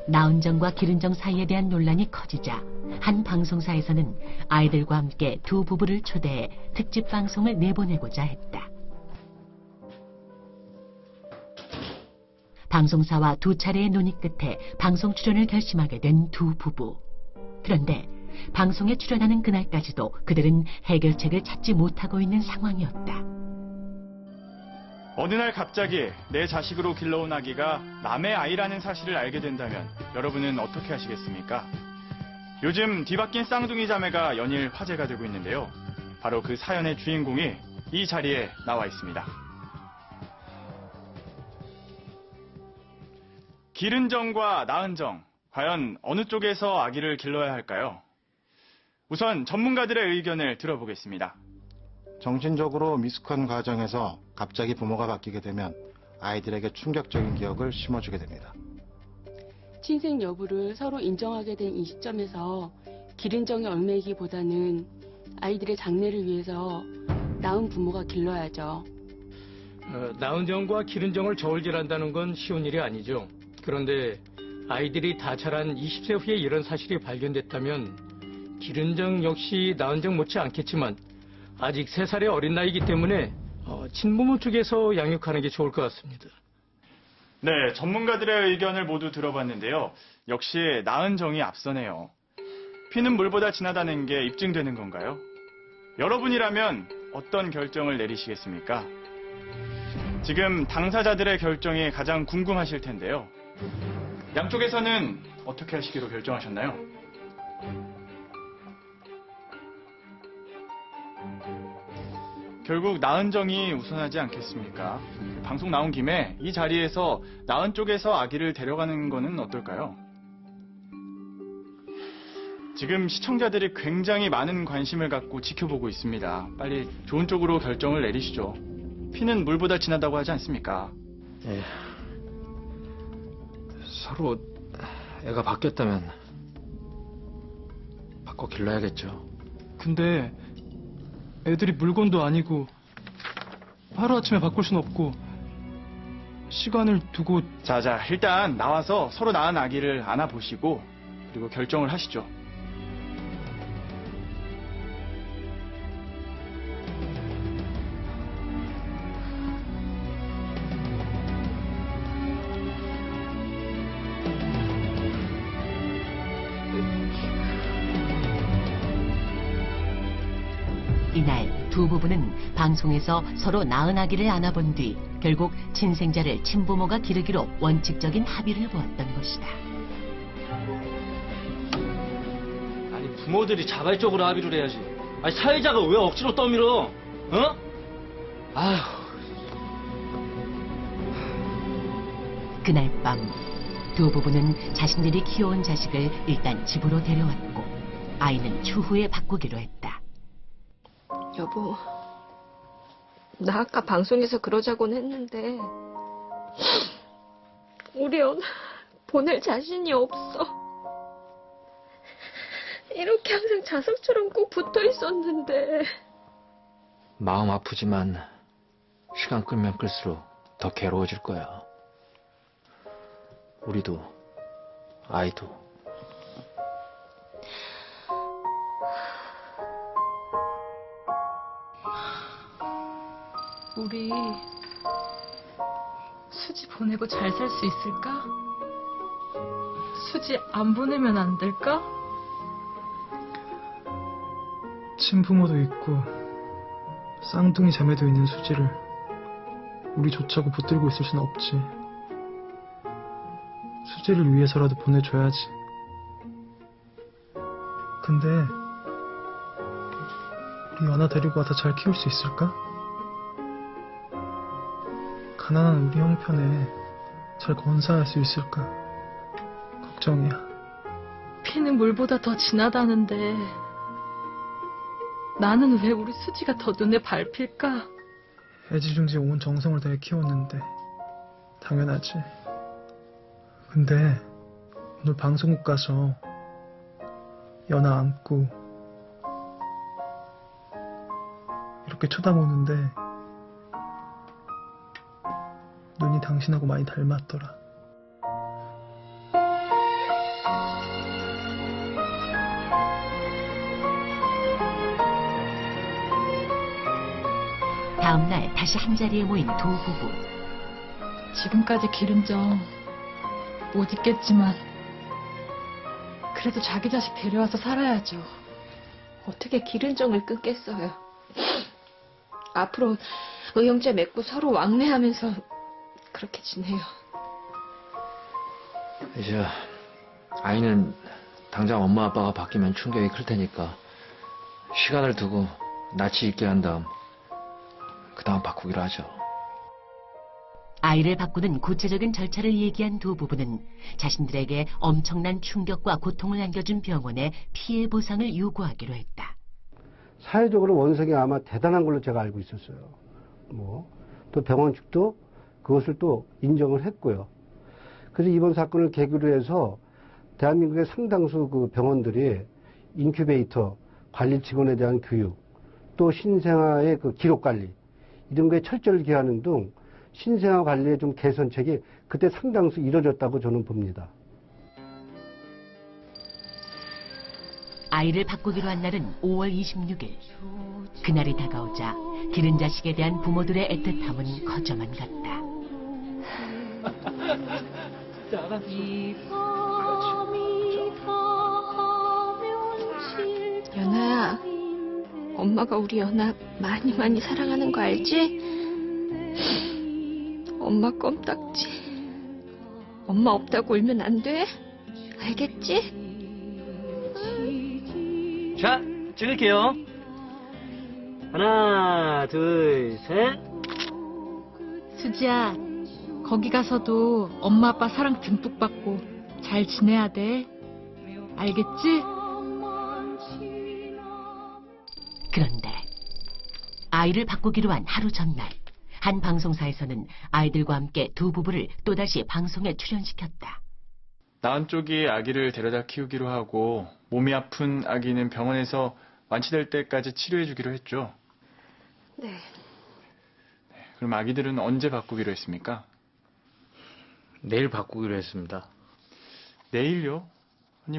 나은정과 기른정 사이에 대한 논란이 커지자 한 방송사에서는 아이들과 함께 두 부부를 초대해 특집 방송을 내보내고자 했다. 방송사와 두 차례의 논의 끝에 방송 출연을 결심하게 된 두 부부. 그런데 방송에 출연하는 그날까지도 그들은 해결책을 찾지 못하고 있는 상황이었다. 어느 날 갑자기 내 자식으로 길러온 아기가 남의 아이라는 사실을 알게 된다면 여러분은 어떻게 하시겠습니까? 요즘 뒤바뀐 쌍둥이 자매가 연일 화제가 되고 있는데요. 바로 그 사연의 주인공이 이 자리에 나와 있습니다. 기른정과 나은정, 과연 어느 쪽에서 아기를 길러야 할까요? 우선 전문가들의 의견을 들어보겠습니다. 정신적으로 미숙한 과정에서 갑자기 부모가 바뀌게 되면 아이들에게 충격적인 기억을 심어주게 됩니다. 친생 여부를 서로 인정하게 된 이 시점에서 기른정이 얽매이기보다는 아이들의 장래를 위해서 낳은 부모가 길러야죠. 나은정과 기른정을 저울질한다는 건 쉬운 일이 아니죠. 그런데 아이들이 다 자란 20세 후에 이런 사실이 발견됐다면 기른정 역시 나은정 못지 않겠지만 아직 3살의 어린 나이이기 때문에 친부모 쪽에서 양육하는 게 좋을 것 같습니다. 네, 전문가들의 의견을 모두 들어봤는데요. 역시 나은정이 앞서네요. 피는 물보다 진하다는 게 입증되는 건가요? 여러분이라면 어떤 결정을 내리시겠습니까? 지금 당사자들의 결정이 가장 궁금하실 텐데요. 양쪽에서는 어떻게 하시기로 결정하셨나요? 결국 나은정이 우선하지 않겠습니까? 방송 나온 김에 이 자리에서 나은 쪽에서 아기를 데려가는 거는 어떨까요? 지금 시청자들이 굉장히 많은 관심을 갖고 지켜보고 있습니다. 빨리 좋은 쪽으로 결정을 내리시죠. 피는 물보다 진하다고 하지 않습니까? 예. 서로 애가 바뀌었다면 바꿔 길러야겠죠. 근데 애들이 물건도 아니고 하루아침에 바꿀 순 없고 시간을 두고. 자, 일단 나와서 서로 낳은 아기를 안아보시고 그리고 결정을 하시죠. 이날 두 부부는 방송에서 서로 낳은 아기를 안아본 뒤 결국 친생자를 친부모가 기르기로 원칙적인 합의를 보았던 것이다. 아니 부모들이 자발적으로 합의를 해야지. 아니 사회자가 왜 억지로 떠밀어? 어? 아휴. 그날 밤 두 부부는 자신들이 키워온 자식을 일단 집으로 데려왔고 아이는 추후에 바꾸기로 했다. 여보, 나 아까 방송에서 그러자곤 했는데 우리 연 보낼 자신이 없어. 이렇게 항상 자석처럼 꼭 붙어 있었는데. 마음 아프지만 시간 끌면 끌수록 더 괴로워질 거야. 우리도 아이도. 우리 수지 보내고 잘 살 수 있을까? 수지 안 보내면 안 될까? 친부모도 있고 쌍둥이 자매도 있는 수지를 우리조차고 붙들고 있을 순 없지. 수지를 위해서라도 보내줘야지. 근데 우리 연아 데리고 와서 잘 키울 수 있을까? 가난한 우리 형편에 잘 건사할 수 있을까? 걱정이야. 피는 물보다 더 진하다는데 나는 왜 우리 수지가 더 눈에 밟힐까? 애지중지 온 정성을 다해 키웠는데 당연하지. 근데 오늘 방송국 가서 연아 안고 이렇게 쳐다보는데 눈이 당신하고 많이 닮았더라. 다음날 다시 한자리에 모인 두 부부. 지금까지 기른정 못 있겠지만 그래도 자기 자식 데려와서 살아야죠. 어떻게 기른정을 끊겠어요. 앞으로 의형제 맺고 서로 왕래하면서 그렇게 지내요. 이제 아이는 당장 엄마 아빠가 바뀌면 충격이 클 테니까 시간을 두고 낯이 익게 한 다음 그 다음 바꾸기로 하죠. 아이를 바꾸는 구체적인 절차를 얘기한 두 부부는 자신들에게 엄청난 충격과 고통을 안겨준 병원에 피해 보상을 요구하기로 했다. 사회적으로 원성이 아마 대단한 걸로 제가 알고 있었어요. 또 병원 측도 그것을 또 인정을 했고요. 그래서 이번 사건을 계기로 해서 대한민국의 상당수 그 병원들이 인큐베이터, 관리 직원에 대한 교육, 또 신생아의 그 기록 관리, 이런 거에 철저를 기하는 등 신생아 관리의 좀 개선책이 그때 상당수 이뤄졌다고 저는 봅니다. 아이를 바꾸기로 한 날은 5월 26일. 그날이 다가오자 기른 자식에 대한 부모들의 애틋함은 커져만 갔다. 연아야, 엄마가 우리 연아 많이 많이 사랑하는 거 알지? 엄마 껌딱지. 엄마 없다고 울면 안 돼. 알겠지? 자, 찍을게요. 하나, 둘, 셋. 수지야, 거기 가서도 엄마 아빠 사랑 듬뿍 받고 잘 지내야 돼. 알겠지? 그런데 아이를 바꾸기로 한 하루 전날 한 방송사에서는 아이들과 함께 두 부부를 또다시 방송에 출연시켰다. 낳은 쪽이 아기를 데려다 키우기로 하고 몸이 아픈 아기는 병원에서 완치될 때까지 치료해주기로 했죠. 네. 그럼 아기들은 언제 바꾸기로 했습니까? 내일 바꾸기로 했습니다. 내일요? 아니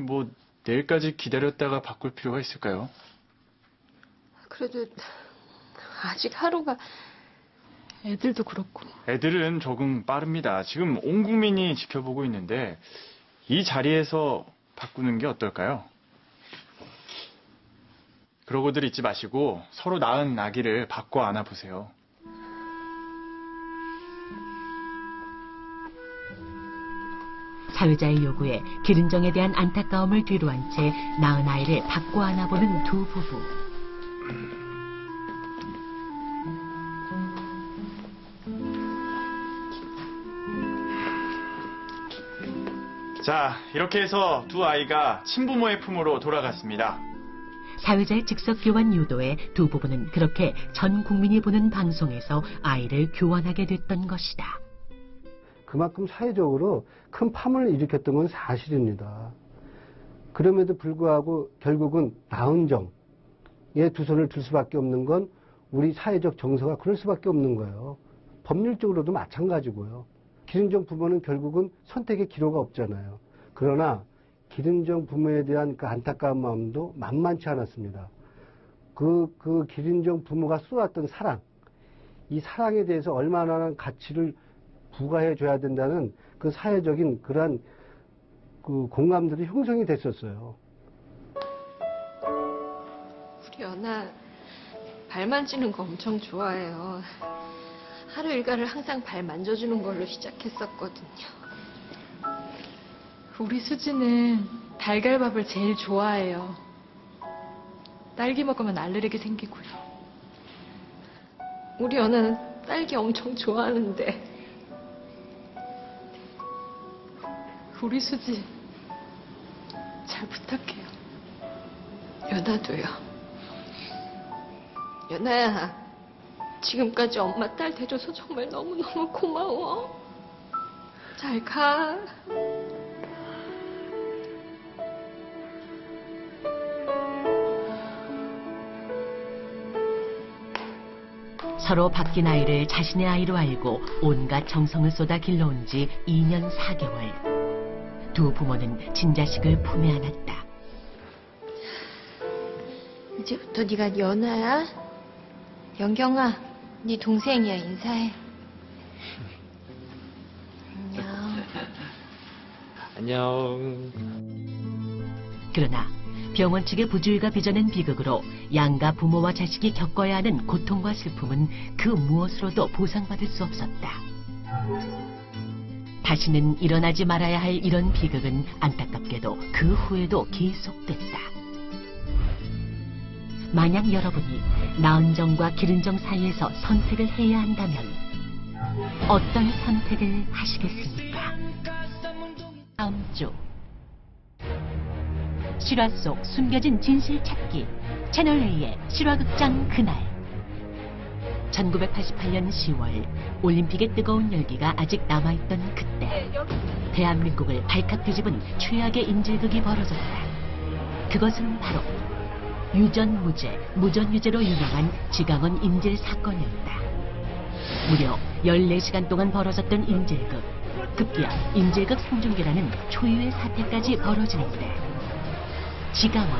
내일까지 기다렸다가 바꿀 필요가 있을까요? 그래도 아직 하루가... 애들도 그렇고. 애들은 적응 빠릅니다. 지금 온 국민이 지켜보고 있는데 이 자리에서 바꾸는 게 어떨까요? 그러고들 있지 마시고 서로 낳은 아기를 바꿔 안아보세요. 사회자의 요구에 기른정에 대한 안타까움을 뒤로한 채 낳은 아이를 바꿔 안아보는 두 부부. 자, 이렇게 해서 두 아이가 친부모의 품으로 돌아갔습니다. 사회자의 즉석 교환 유도에 두 부부는 그렇게 전 국민이 보는 방송에서 아이를 교환하게 됐던 것이다. 그만큼 사회적으로 큰 파문을 일으켰던 건 사실입니다. 그럼에도 불구하고 결국은 낳은 정에 두 손을 들 수밖에 없는 건 우리 사회적 정서가 그럴 수밖에 없는 거예요. 법률적으로도 마찬가지고요. 기른정 부모는 결국은 선택의 기로가 없잖아요. 그러나 기른정 부모에 대한 그 안타까운 마음도 만만치 않았습니다. 그 기른정 부모가 쏟았던 사랑, 이 사랑에 대해서 얼마나 가치를 부과해 줘야 된다는 그 사회적인 그러한 그 공감들이 형성이 됐었어요. 우리 연아 발 만지는 거 엄청 좋아해요. 하루 일과를 항상 발 만져주는 걸로 시작했었거든요. 우리 수지는 달걀밥을 제일 좋아해요. 딸기 먹으면 알레르기 생기고요. 우리 연아는 딸기 엄청 좋아하는데. 우리 수지 잘 부탁해요. 연아도요. 연아야, 지금까지 엄마 딸 돼줘서 정말 너무너무 고마워. 잘 가. 서로 바뀐 아이를 자신의 아이로 알고 온갖 정성을 쏟아 길러온 지 2년 4개월. 두 부모는 친자식을 품에 안았다. 이제부터 네가 연아야. 영경아, 네 동생이야. 인사해. 안녕. 그러나 병원 측의 부주의가 빚어낸 비극으로 양가 부모와 자식이 겪어야 하는 고통과 슬픔은 그 무엇으로도 보상받을 수 없었다. 다시는 일어나지 말아야 할 이런 비극은 안타깝게도 그 후에도 계속됐다. 만약 여러분이 나은정과 기른정 사이에서 선택을 해야 한다면 어떤 선택을 하시겠습니까? 다음 주 실화 속 숨겨진 진실 찾기 채널A의 실화극장 그날 1988년 10월 올림픽의 뜨거운 열기가 아직 남아있던 그때 대한민국을 발칵 뒤집은 최악의 인질극이 벌어졌다. 그것은 바로 유전무죄, 무전유죄로 유명한 지강원 인질 사건이었다. 무려 14시간 동안 벌어졌던 인질극, 급기야 인질극 생중계라는 초유의 사태까지 벌어지는데 지강원,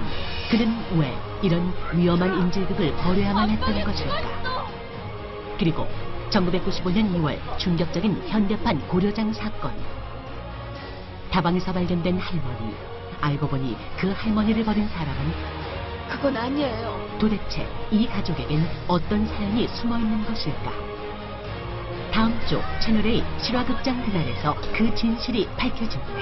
그는 왜 이런 위험한 인질극을 벌여야만 했던 것일까? 그리고 1995년 2월 충격적인 현대판 고려장 사건. 다방에서 발견된 할머니. 알고 보니 그 할머니를 버린 사람은 그건 아니에요. 도대체 이 가족에겐 어떤 사연이 숨어있는 것일까? 다음 주 채널A 실화극장 그날에서 그 진실이 밝혀집니다.